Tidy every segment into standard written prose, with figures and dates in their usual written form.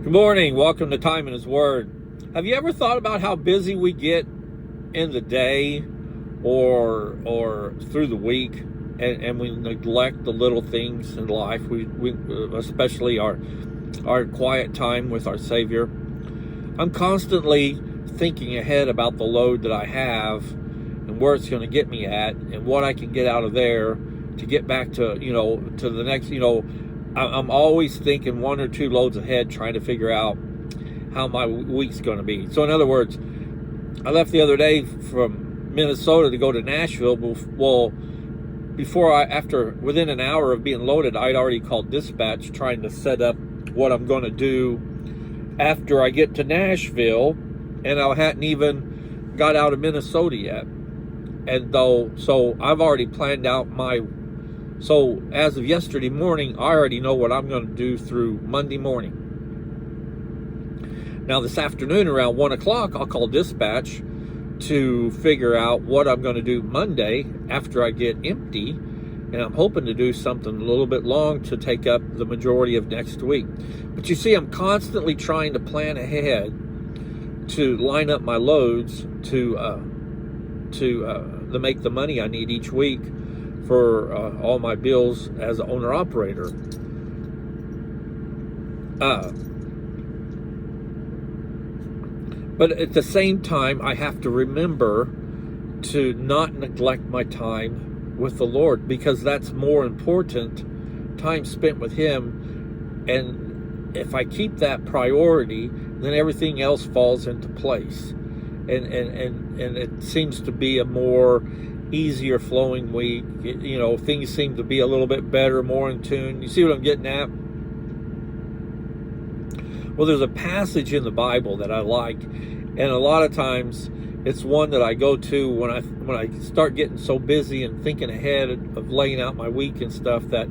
Good morning. Welcome to Time in His Word. Have you ever thought about how busy we get in the day or through the week, and we neglect the little things in life? We especially our quiet time with our Savior. I'm constantly thinking ahead about the load that I have and where it's going to get me at and what I can get out of there to get back to to the next. I'm always thinking one or two loads ahead, trying to figure out how my week's going to be. So in other words, I left the other day from Minnesota to go to Nashville. Well, within an hour of being loaded, I'd already called dispatch trying to set up what I'm going to do after I get to Nashville, and I hadn't even got out of Minnesota yet. So I've already planned out so as of yesterday morning, I already know what I'm going to do through Monday morning. Now this afternoon around 1 o'clock, I'll call dispatch to figure out what I'm going to do Monday after I get empty. And I'm hoping to do something a little bit long to take up the majority of next week. But you see, I'm constantly trying to plan ahead to line up my loads to make the money I need each week for all my bills as an owner-operator. But at the same time, I have to remember to not neglect my time with the Lord, because that's more important, time spent with Him. And if I keep that priority, then everything else falls into place. And it seems to be a more easier flowing week. Things seem to be a little bit better, more in tune. You see what I'm getting at? Well, there's a passage in the Bible that I like, and a lot of times it's one that I go to when I start getting so busy and thinking ahead of laying out my week and stuff, that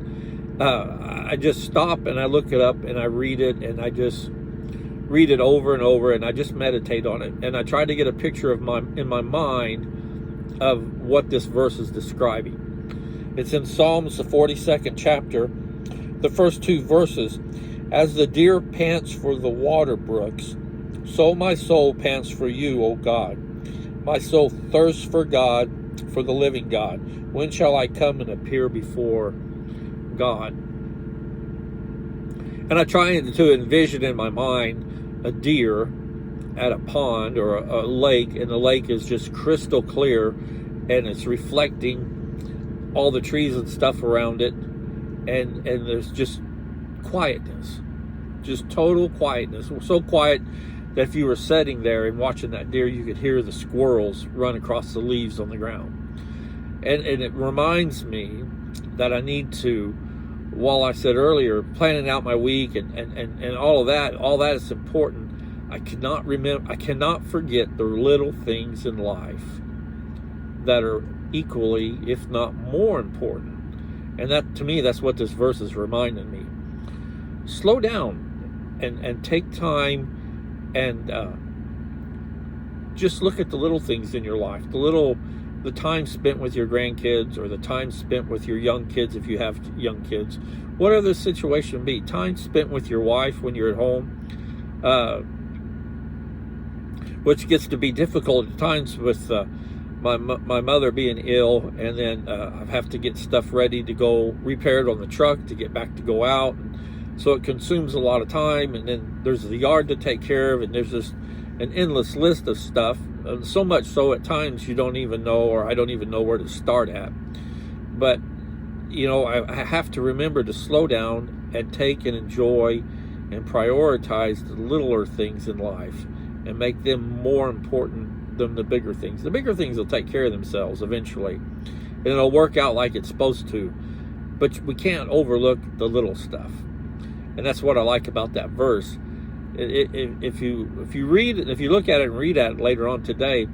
I just stop and I look it up and I read it, and I just read it over and over, and I just meditate on it, and I try to get a picture in my mind of what this verse is describing. It's in Psalms, the 42nd chapter, the first two verses. As the deer pants for the water brooks, so my soul pants for you, O God. My soul thirsts for God, for the living God. When shall I come and appear before God? And I try to envision in my mind a deer at a pond or a lake, and the lake is just crystal clear, and it's reflecting all the trees and stuff around it, and there's just quietness, just total quietness. So quiet that if you were sitting there and watching that deer, you could hear the squirrels run across the leaves on the ground. And it reminds me that I need to, while I said earlier, planning out my week and all that is important, I cannot forget the little things in life that are equally, if not more important. And that, to me, that's what this verse is reminding me. Slow down and take time and just look at the little things in your life, the time spent with your grandkids, or the time spent with your young kids if you have young kids, whatever the situation be. Time spent with your wife when you're at home, which gets to be difficult at times with my mother being ill, and then I have to get stuff ready to go repair it on the truck to get back to go out, and so it consumes a lot of time. And then there's the yard to take care of, and there's just an endless list of stuff, so much so at times you don't even know, or I don't even know where to start at. But I have to remember to slow down and take and enjoy and prioritize the littler things in life, and make them more important than the bigger things. The bigger things will take care of themselves eventually, and it'll work out like it's supposed to. But we can't overlook the little stuff, and that's what I like about that verse. If you read it, if you look at it and read at it later on today,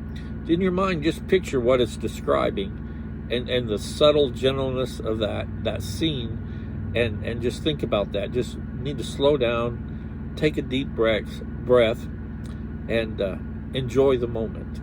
in your mind just picture what it's describing, and the subtle gentleness of that scene, and just think about that. Just need to slow down, take a deep breath, and enjoy the moment.